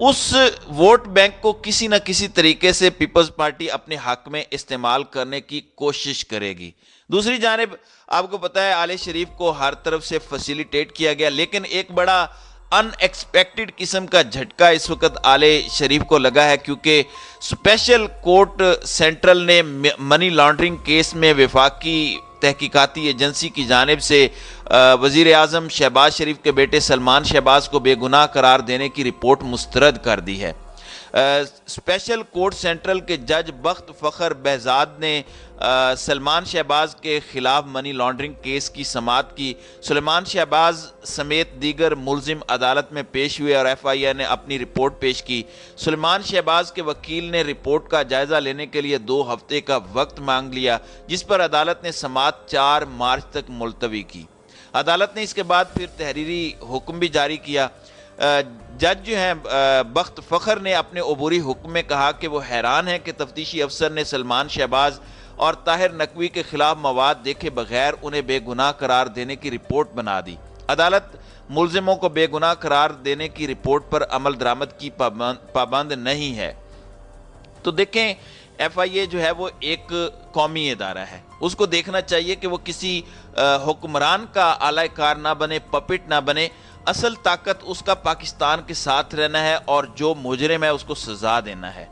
اس vote bank کو کسی نہ کسی طریقے سے پیپلز پارٹی اپنے حق میں استعمال کرنے کی کوشش کرے گی۔ دوسری جانب آپ کو پتا ہے آل شریف کو ہر طرف سے فیسیلیٹیٹ کیا گیا، لیکن ایک بڑا ان ایکسپیکٹڈ قسم کا جھٹکا اس وقت آل شریف کو لگا ہے، کیونکہ اسپیشل کورٹ سینٹرل نے منی لانڈرنگ کیس میں وفاقی تحقیقاتی ایجنسی کی جانب سے وزیر اعظم شہباز شریف کے بیٹے سلمان شہباز کو بے گناہ قرار دینے کی رپورٹ مسترد کر دی ہے۔ اسپیشل کورٹ سینٹرل کے جج بخت فخر بہزاد نے سلمان شہباز کے خلاف منی لانڈرنگ کیس کی سماعت کی۔ سلمان شہباز سمیت دیگر ملزم عدالت میں پیش ہوئے اور ایف آئی اے نے اپنی رپورٹ پیش کی۔ سلمان شہباز کے وکیل نے رپورٹ کا جائزہ لینے کے لیے 2 ہفتے کا وقت مانگ لیا، جس پر عدالت نے سماعت 4 مارچ تک ملتوی کی۔ عدالت نے اس کے بعد پھر تحریری حکم بھی جاری کیا۔ جج جو ہیں بخت فخر نے اپنے عبوری حکم میں کہا کہ وہ حیران ہیں کہ تفتیشی افسر نے سلمان شہباز اور طاہر نقوی کے خلاف مواد دیکھے بغیر انہیں بے گناہ قرار دینے کی رپورٹ بنا دی۔ عدالت ملزموں کو بے گناہ قرار دینے کی رپورٹ پر عمل درآمد کی پابند نہیں ہے۔ تو دیکھیں ایف آئی اے جو ہے وہ ایک قومی ادارہ ہے، اس کو دیکھنا چاہیے کہ وہ کسی حکمران کا اعلی کار نہ بنے، پپٹ نہ بنے۔ اصل طاقت اس کا پاکستان کے ساتھ رہنا ہے اور جو مجرم ہے اس کو سزا دینا ہے۔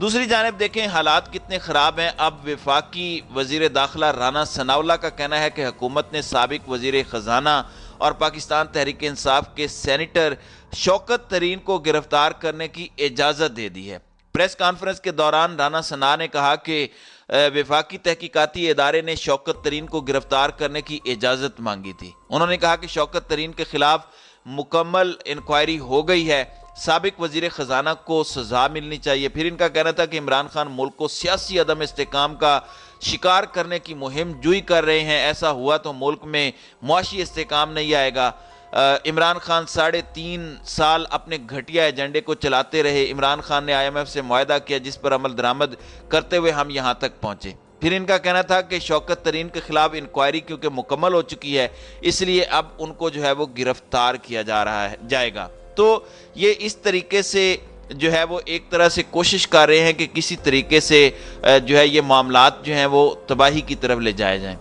دوسری جانب دیکھیں حالات کتنے خراب ہیں۔ اب وفاقی وزیر داخلہ رانا ثناءاللہ کا کہنا ہے کہ حکومت نے سابق وزیر خزانہ اور پاکستان تحریک انصاف کے سینیٹر شوکت ترین کو گرفتار کرنے کی اجازت دے دی ہے۔ پریس کانفرنس کے دوران رانا ثناء نے کہا کہ وفاقی تحقیقاتی ادارے نے شوکت ترین کو گرفتار کرنے کی اجازت مانگی تھی۔ انہوں نے کہا کہ شوکت ترین کے خلاف مکمل انکوائری ہو گئی ہے، سابق وزیر خزانہ کو سزا ملنی چاہیے۔ پھر ان کا کہنا تھا کہ عمران خان ملک کو سیاسی عدم استحکام کا شکار کرنے کی مہم جوئی کر رہے ہیں، ایسا ہوا تو ملک میں معاشی استحکام نہیں آئے گا۔ عمران خان 3.5 سال اپنے گھٹیا ایجنڈے کو چلاتے رہے۔ عمران خان نے IMF سے معاہدہ کیا جس پر عمل درآمد کرتے ہوئے ہم یہاں تک پہنچے۔ پھر ان کا کہنا تھا کہ شوکت ترین کے خلاف انکوائری کیونکہ مکمل ہو چکی ہے، اس لیے اب ان کو جو ہے وہ گرفتار کیا جائے گا۔ تو یہ اس طریقے سے جو ہے وہ ایک طرح سے کوشش کر رہے ہیں کہ کسی طریقے سے جو ہے یہ معاملات جو ہیں وہ تباہی کی طرف لے جائے جائیں۔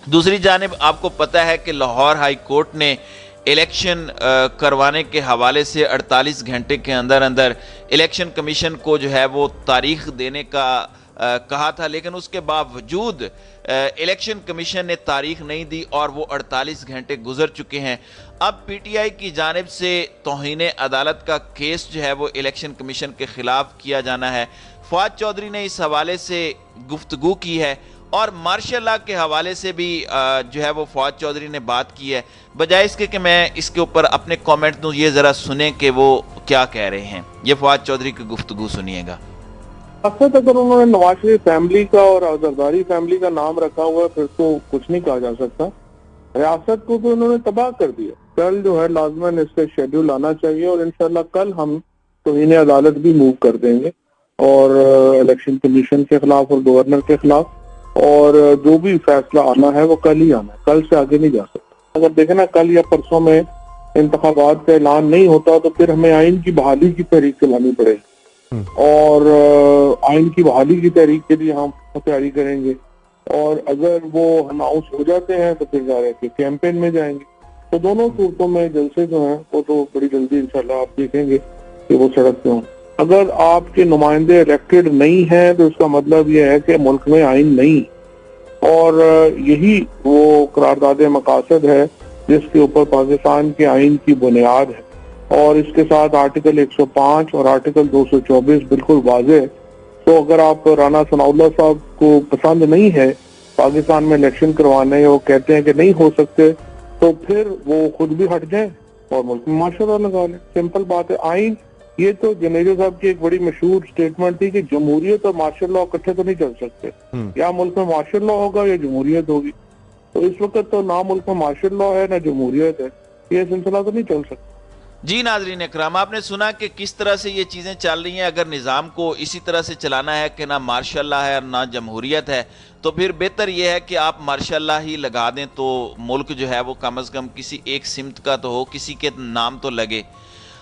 دوسری جانب آپ کو پتہ ہے کہ لاہور ہائی کورٹ نے الیکشن کروانے کے حوالے سے 48 گھنٹے کے اندر الیکشن کمیشن کو جو ہے وہ تاریخ دینے کا کہا تھا، لیکن اس کے باوجود الیکشن کمیشن نے تاریخ نہیں دی اور وہ 48 گھنٹے گزر چکے ہیں۔ اب پی ٹی آئی کی جانب سے توہین عدالت کا کیس جو ہے وہ الیکشن کمیشن کے خلاف کیا جانا ہے۔ فواد چودھری نے اس حوالے سے گفتگو کی ہے اور مارشل لا کے حوالے سے بھی جو ہے وہ فواد چودھری نے بات کی ہے۔ بجائے اس کے کہ میں اس کے اوپر اپنے کامنٹ دوں، یہ ذرا سنیں کہ وہ کیا کہہ رہے ہیں۔ یہ فواد چودھری کی گفتگو سنیے گا۔ اگر انہوں نے نواز شریف فیملی کا اور زرداری فیملی کا نام رکھا ہوا ہے پھر تو کچھ نہیں کہا جا سکتا۔ ریاست کو تو انہوں نے تباہ کر دیا۔ کل جو ہے لازماً اس پہ شیڈول آنا چاہیے اور انشاءاللہ کل ہم توہین عدالت بھی موو کر دیں گے اور الیکشن کمیشن کے خلاف اور گورنر کے خلاف، اور جو بھی فیصلہ آنا ہے وہ کل ہی آنا ہے، کل سے آگے نہیں جا سکتا۔ اگر دیکھیں نا کل یا پرسوں میں انتخابات کا اعلان نہیں ہوتا تو پھر ہمیں آئین کی بحالی کی تحریک چلانی پڑے گی اور آئین کی بحالی کی تحریک کے لیے ہم تیاری کریں گے، اور اگر وہ اناؤنس ہو جاتے ہیں تو پھر جا رہے کہ کیمپین میں جائیں گے۔ تو دونوں صورتوں میں جلسے جو ہیں وہ تو بڑی جلدی انشاءاللہ آپ دیکھیں گے کہ وہ سڑک پہ ہوں۔ اگر آپ کے نمائندے الیکٹڈ نہیں ہیں تو اس کا مطلب یہ ہے کہ ملک میں آئین نہیں، اور یہی وہ قرارداد مقاصد ہے جس کے اوپر پاکستان کے آئین کی بنیاد ہے، اور اس کے ساتھ آرٹیکل 105 اور آرٹیکل 224 بالکل واضح ہے۔ تو اگر آپ رانا ثناءاللہ صاحب کو پسند نہیں ہے پاکستان میں الیکشن کروانے، وہ کہتے ہیں کہ نہیں ہو سکتے، تو پھر وہ خود بھی ہٹ جائیں اور ملک میں مارشل لا لگا لیں۔ سمپل بات ہے۔ آئین یہ تو جنیجو صاحب کی ایک بڑی مشہور سٹیٹمنٹ تھی کہ جمہوریت اور مارشل لا اکٹھے تو نہیں چل سکتے، یا ملک میں مارشل لا ہوگا یا جمہوریت ہوگی۔ تو اس وقت تو نہ ملک میں مارشل لا ہے نہ جمہوریت ہے، یہ سلسلہ تو نہیں چل سکتا۔ جی ناظرین اکرام، آپ نے سنا کہ کس طرح سے یہ چیزیں چل رہی ہیں۔ اگر نظام کو اسی طرح سے چلانا ہے کہ نہ مارشل لا ہے اور نہ جمہوریت ہے، تو پھر بہتر یہ ہے کہ آپ مارشل لا ہی لگا دیں تو ملک جو ہے وہ کم از کم کسی ایک سمت کا تو ہو، کسی کے نام تو لگے۔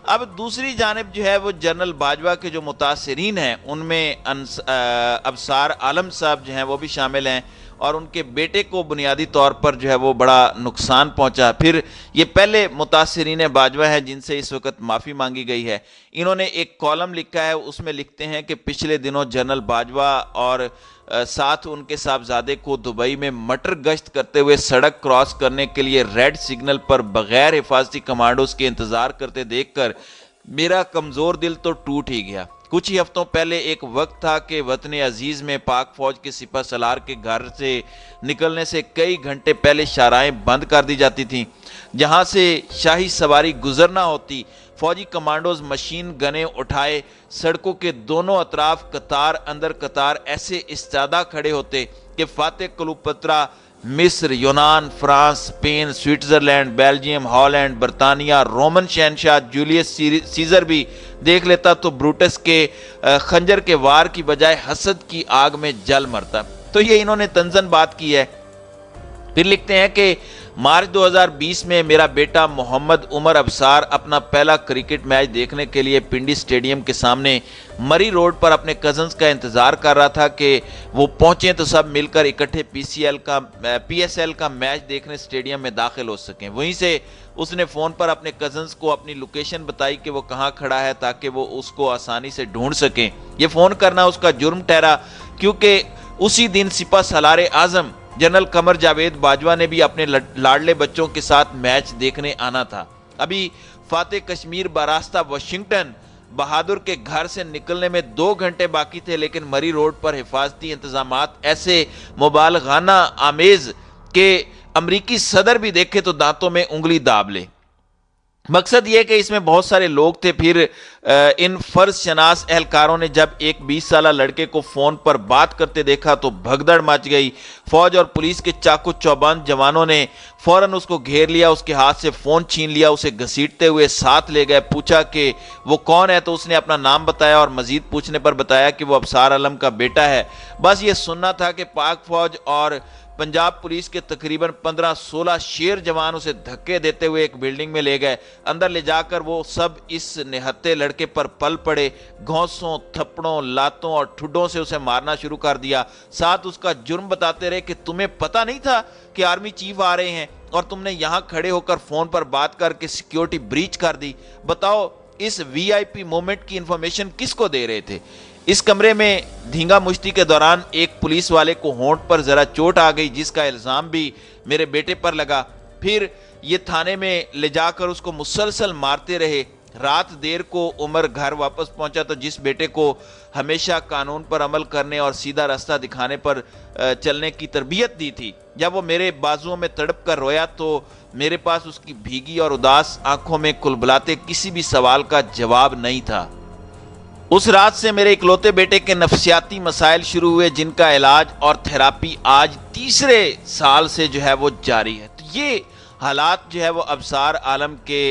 اب دوسری جانب جو ہے وہ جنرل باجوہ کے جو متاثرین ہیں ان میں ابصار عالم صاحب جو ہیں وہ بھی شامل ہیں، اور ان کے بیٹے کو بنیادی طور پر جو ہے وہ بڑا نقصان پہنچا۔ پھر یہ پہلے متاثرین باجوہ ہیں جن سے اس وقت معافی مانگی گئی ہے۔ انہوں نے ایک کالم لکھا ہے، اس میں لکھتے ہیں کہ پچھلے دنوں جنرل باجوہ اور ساتھ ان کے صاحبزادے کو دبئی میں مٹر گشت کرتے ہوئے سڑک کراس کرنے کے لیے ریڈ سگنل پر بغیر حفاظتی کمانڈوز کے انتظار کرتے دیکھ کر میرا کمزور دل تو ٹوٹ ہی گیا۔ کچھ ہی ہفتوں پہلے ایک وقت تھا کہ وطن عزیز میں پاک فوج کے سپہ سالار کے گھر سے نکلنے سے کئی گھنٹے پہلے شاہراہیں بند کر دی جاتی تھیں، جہاں سے شاہی سواری گزرنا ہوتی۔ فوجی کمانڈوز مشین گنیں اٹھائے سڑکوں کے دونوں اطراف قطار اندر قطار ایسے استعدہ کھڑے ہوتے کہ فاتح کلوپترا مصر، یونان، France, Spain, Switzerland, Belgium, Holland, برطانیہ، رومن شہنشاہ جولیس سیزر بھی دیکھ لیتا تو بروٹس کے خنجر کے وار کی بجائے حسد کی آگ میں جل مرتا۔ تو یہ انہوں نے تنزن بات کی ہے۔ پھر لکھتے ہیں کہ مارچ 2020 میں میرا بیٹا محمد عمر ابصار اپنا پہلا کرکٹ میچ دیکھنے کے لیے پنڈی سٹیڈیم کے سامنے مری روڈ پر اپنے کزنز کا انتظار کر رہا تھا کہ وہ پہنچیں تو سب مل کر اکٹھے پی ایس ایل کا میچ دیکھنے سٹیڈیم میں داخل ہو سکیں۔ وہیں سے اس نے فون پر اپنے کزنز کو اپنی لوکیشن بتائی کہ وہ کہاں کھڑا ہے تاکہ وہ اس کو آسانی سے ڈھونڈ سکیں۔ یہ فون کرنا اس کا جرم ٹھہرا کیونکہ اسی دن سپہ سالار اعظم جنرل قمر جاوید باجوہ نے بھی اپنے لاڈلے بچوں کے ساتھ میچ دیکھنے آنا تھا۔ ابھی فاتح کشمیر براستہ واشنگٹن بہادر کے گھر سے نکلنے میں 2 گھنٹے باقی تھے، لیکن مری روڈ پر حفاظتی انتظامات ایسے مبالغانہ آمیز کہ امریکی صدر بھی دیکھے تو دانتوں میں انگلی داب لے۔ مقصد یہ کہ اس میں بہت سارے لوگ تھے۔ پھر ان فرض شناس اہلکاروں نے جب ایک 20 سالہ لڑکے کو فون پر بات کرتے دیکھا تو بھگدڑ مچ گئی۔ فوج اور پولیس کے چاقو چوبند جوانوں نے فوراً اس کو گھیر لیا، اس کے ہاتھ سے فون چھین لیا، اسے گھسیٹتے ہوئے ساتھ لے گئے۔ پوچھا کہ وہ کون ہے تو اس نے اپنا نام بتایا اور مزید پوچھنے پر بتایا کہ وہ ابصار عالم کا بیٹا ہے۔ بس یہ سننا تھا کہ پاک فوج اور پنجاب پولیس کے تقریباً 15-16 شیر جوان اسے دھکے دیتے ہوئے ایک بلڈنگ میں لے گئے۔ اندر لے جا کر وہ سب اس نہتے لڑکے پر پل پڑے، گھونسوں، تھپڑوں، لاتوں اور ٹھڈوں سے اسے مارنا شروع کر دیا۔ ساتھ اس کا جرم بتاتے رہے کہ تمہیں پتہ نہیں تھا کہ آرمی چیف آ رہے ہیں اور تم نے یہاں کھڑے ہو کر فون پر بات کر کے سیکیورٹی بریچ کر دی۔ بتاؤ اس وی آئی پی مومنٹ کی انفارمیشن کس کو دے رہے تھے؟ اس کمرے میں دھینگا مشتی کے دوران ایک پولیس والے کو ہونٹ پر ذرا چوٹ آ گئی، جس کا الزام بھی میرے بیٹے پر لگا۔ پھر یہ تھانے میں لے جا کر اس کو مسلسل مارتے رہے۔ رات دیر کو عمر گھر واپس پہنچا تو جس بیٹے کو ہمیشہ قانون پر عمل کرنے اور سیدھا راستہ دکھانے پر چلنے کی تربیت دی تھی، جب وہ میرے بازوؤں میں تڑپ کر رویا تو میرے پاس اس کی بھیگی اور اداس آنکھوں میں کلبلاتے کسی بھی سوال کا جواب نہیں تھا۔ اس رات سے میرے اکلوتے بیٹے کے نفسیاتی مسائل شروع ہوئے، جن کا علاج اور تھراپی آج 3 سال سے جو ہے وہ جاری ہے۔ تو یہ حالات جو ہے وہ ابصار عالم کے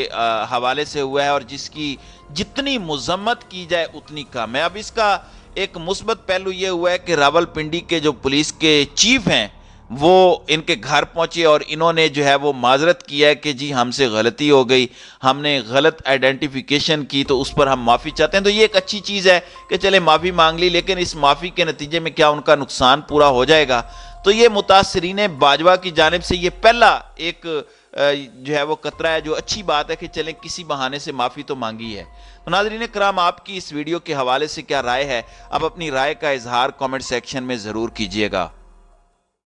حوالے سے ہوا ہے، اور جس کی جتنی مذمت کی جائے اتنی کم ہے۔ اب اس کا ایک مثبت پہلو یہ ہوا ہے کہ راول پنڈی کے جو پولیس کے چیف ہیں وہ ان کے گھر پہنچے اور انہوں نے جو ہے وہ معذرت کیا ہے کہ جی ہم سے غلطی ہو گئی، ہم نے غلط آئیڈینٹیفیکیشن کی تو اس پر ہم معافی چاہتے ہیں۔ تو یہ ایک اچھی چیز ہے کہ چلے معافی مانگ لی، لیکن اس معافی کے نتیجے میں کیا ان کا نقصان پورا ہو جائے گا؟ تو یہ متاثرین باجوہ کی جانب سے یہ پہلا ایک جو ہے وہ قطرہ ہے، جو اچھی بات ہے کہ چلیں کسی بہانے سے معافی تو مانگی ہے۔ تو ناظرین کرام، آپ کی اس ویڈیو کے حوالے سے کیا رائے ہے؟ آپ اپنی رائے کا اظہار کامنٹ سیکشن میں ضرور کیجیے گا۔